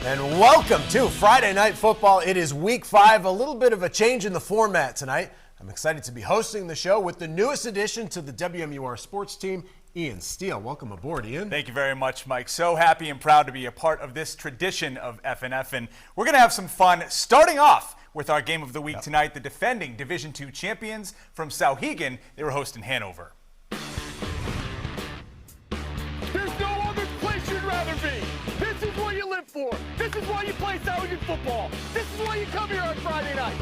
And welcome to Friday Night Football. It is week 5, a little bit of a change in the format tonight. I'm excited to be hosting the show with the newest addition to the WMUR sports team, Ian Steele. Welcome aboard, Ian. Thank you very much, Mike. So happy and proud to be a part of this tradition of FNF, and we're going to have some fun starting off with our game of the week tonight, the defending Division II champions from Souhegan. They were hosting Hanover. There's no other place you'd rather be. This is what you live for. This is why you play Souhegan football. This is why you come here on Friday night.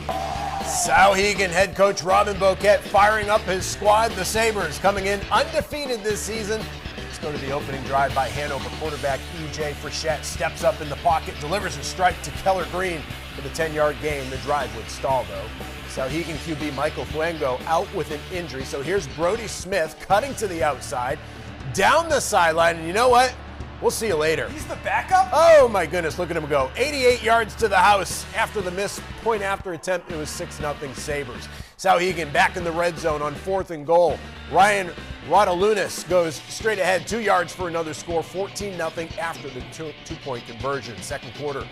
Souhegan head coach Robin Boquette firing up his squad. The Sabres coming in undefeated this season. Let's go to the opening drive by Hanover. Quarterback E.J. Frechette steps up in the pocket, delivers a strike to Keller Green for the 10-yard gain. The drive would stall, though. Souhegan QB Michael Fuengo out with an injury. So here's Brody Smith cutting to the outside, down the sideline, and you know what? We'll see you later. He's the backup? Oh my goodness, look at him go. 88 yards to the house after the missed point after attempt. It was 6-0 Sabres. Souhegan back in the red zone on 4th and goal. Ryan Rodalunas goes straight ahead, 2 yards for another score, 14-0 after the two-point conversion. Second quarter.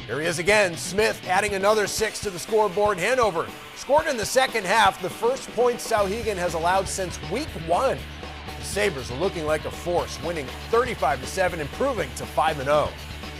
Here he is again. Smith adding another 6 to the scoreboard. Hanover scored in the second half, the first points Souhegan has allowed since week 1. The Sabres are looking like a force, winning 35-7, improving to 5-0.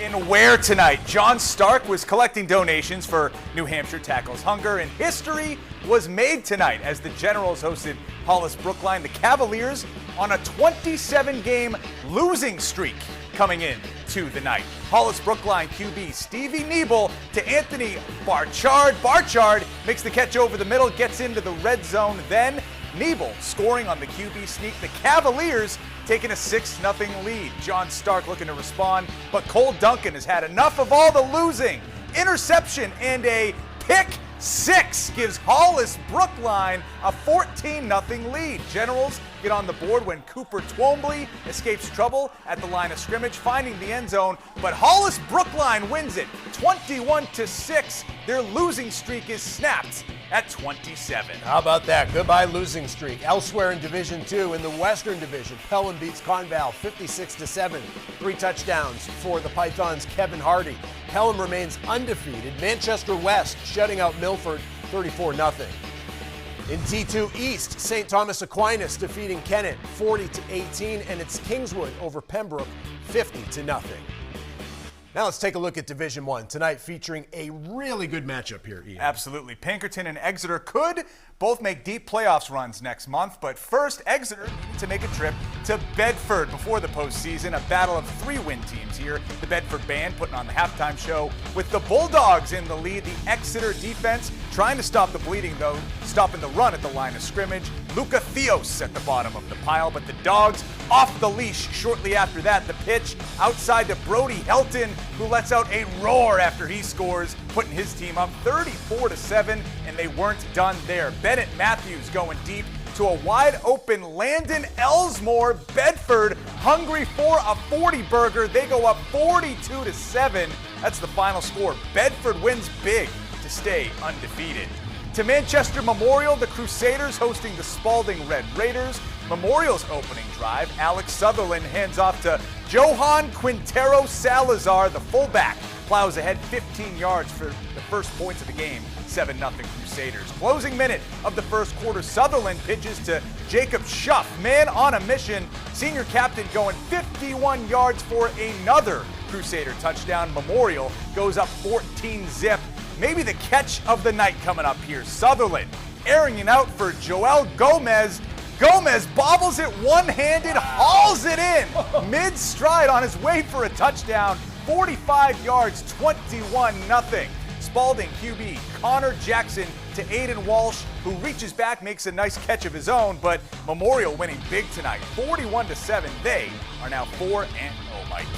In Ware tonight, John Stark was collecting donations for New Hampshire Tackles Hunger, and history was made tonight as the Generals hosted Hollis Brookline. The Cavaliers on a 27-game losing streak coming in to the night. Hollis Brookline QB Stevie Nebel to Anthony Barchard. Barchard makes the catch over the middle, gets into the red zone, then Nebel scoring on the QB sneak. The Cavaliers taking a 6-0 lead. John Stark looking to respond, but Cole Duncan has had enough of all the losing. Interception and a pick 6 gives Hollis Brookline a 14-0 lead. Generals get on the board when Cooper Twombly escapes trouble at the line of scrimmage, finding the end zone, but Hollis Brookline wins it 21-6. Their losing streak is snapped at 27. How about that? Goodbye losing streak. Elsewhere in Division II, in the Western Division, Pelham beats Conval 56-7. 3 touchdowns for the Pythons' Kevin Hardy. Pelham remains undefeated. Manchester West shutting out Milford 34-0. In T2 East, St. Thomas Aquinas defeating Kennett 40-18, and it's Kingswood over Pembroke 50-0. Now let's take a look at Division I tonight, featuring a really good matchup here, Ian. Absolutely. Pinkerton and Exeter could both make deep playoffs runs next month, but first, Exeter needed to make a trip to Bedford before the postseason. A battle of 3-win teams here. The Bedford Band putting on the halftime show with the Bulldogs in the lead. The Exeter defense trying to stop the bleeding, though, stopping the run at the line of scrimmage. Luca Theos at the bottom of the pile, but the Dogs off the leash shortly after that. The pitch outside to Brody Helton, who lets out a roar after he scores, putting his team up 34-7, and they weren't done there. Bennett Matthews going deep to a wide open Landon Elsmore. Bedford hungry for a 40 burger. They go up 42-7. That's the final score. Bedford wins big to stay undefeated. To Manchester Memorial, the Crusaders hosting the Spalding Red Raiders. Memorial's opening drive, Alex Sutherland hands off to Johan Quintero Salazar. The fullback plows ahead 15 yards for the first points of the game, 7-0 Crusaders. Closing minute of the first quarter, Sutherland pitches to Jacob Schuff, man on a mission. Senior captain going 51 yards for another Crusader touchdown. Memorial goes up 14-0. Maybe the catch of the night coming up here. Sutherland airing it out for Joel Gomez. Gomez bobbles it one-handed, hauls it in mid-stride on his way for a touchdown. 45 yards, 21-0. Spalding QB Connor Jackson to Aiden Walsh, who reaches back, makes a nice catch of his own, but Memorial winning big tonight, 41-7. They are now 4-0, Mike.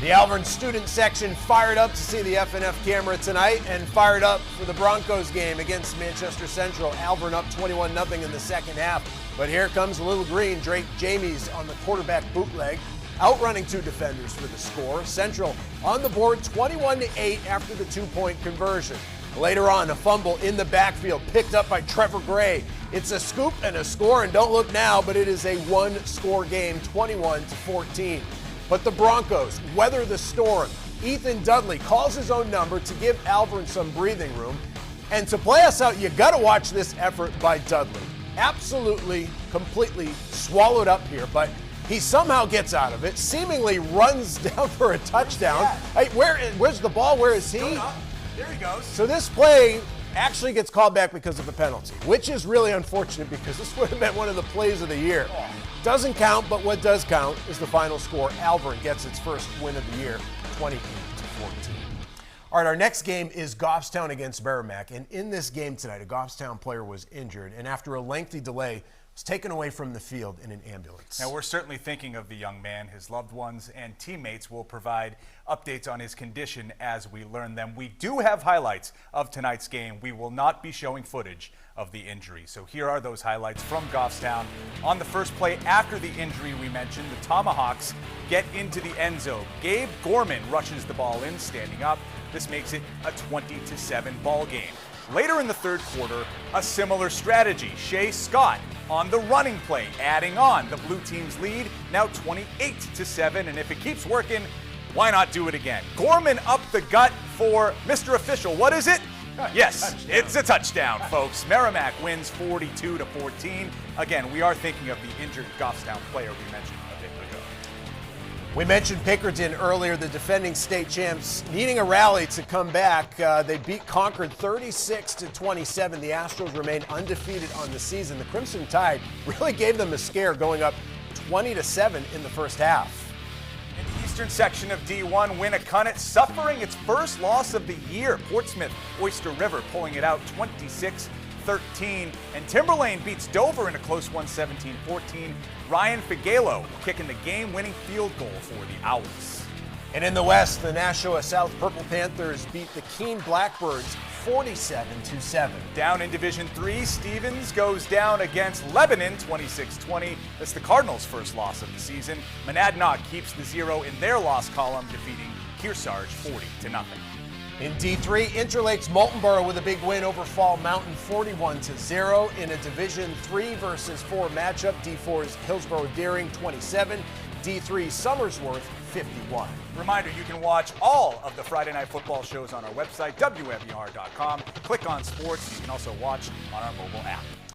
The Alvirne student section fired up to see the FNF camera tonight and fired up for the Broncos game against Manchester Central. Alvirne up 21-0 in the second half. But here comes Little Green. Drake Jamies on the quarterback bootleg, outrunning 2 defenders for the score. Central on the board 21-8 after the 2-point conversion. Later on, a fumble in the backfield picked up by Trevor Gray. It's a scoop and a score, and don't look now, but it is a 1-score game, 21-14. But the Broncos weather the storm, Ethan Dudley calls his own number to give Alvirne some breathing room. And to play us out, you got to watch this effort by Dudley. Absolutely, completely swallowed up here, but he somehow gets out of it, seemingly runs down for a touchdown. Hey, where's the ball? Where is he? There he goes. So this play actually gets called back because of a penalty, which is really unfortunate because this would have been one of the plays of the year. Doesn't count, but what does count is the final score. Alvirne gets its first win of the year, 28-14. All right, our next game is Goffstown against Merrimack, and in this game tonight, a Goffstown player was injured, and after a lengthy delay, was taken away from the field in an ambulance. Now, we're certainly thinking of the young man. His loved ones and teammates will provide updates on his condition as we learn them. We do have highlights of tonight's game. We will not be showing footage of the injury. So here are those highlights from Goffstown. On the first play after the injury we mentioned, the Tomahawks get into the end zone. Gabe Gorman rushes the ball in, standing up. This makes it a 20-7 ball game. Later in the third quarter, a similar strategy. Shea Scott on the running play, adding on the blue team's lead, now 28-7, and if it keeps working, why not do it again? Gorman up the gut for Mr. Official. What is it? Yes, it's a touchdown, folks. Merrimack wins 42-14. Again, we are thinking of the injured Goffstown player we mentioned a bit ago. We mentioned Pinkerton earlier, the defending state champs needing a rally to come back. They beat Concord 36-27. The Astros remain undefeated on the season. The Crimson Tide really gave them a scare, going up 20-7 in the first half. In the eastern section of D1, Winnacunnet suffering its first loss of the year. Portsmouth Oyster River pulling it out 26-13. And Timberlane beats Dover in a close one, 17-14. Ryan Figalo kicking the game-winning field goal for the Owls. And in the West, the Nashua South Purple Panthers beat the Keene Blackbirds 47-7. Down in Division 3, Stevens goes down against Lebanon 26-20. That's the Cardinals' first loss of the season. Monadnock keeps the 0 in their loss column, defeating Kearsarge 40-0. In D3, Interlakes Moltenboro with a big win over Fall Mountain 41-0. In a Division 3 versus 4 matchup, D4's Hillsborough Deering 27, D3 Summersworth 51. Reminder, you can watch all of the Friday Night Football shows on our website, WMER.com. Click on sports. You can also watch on our mobile app.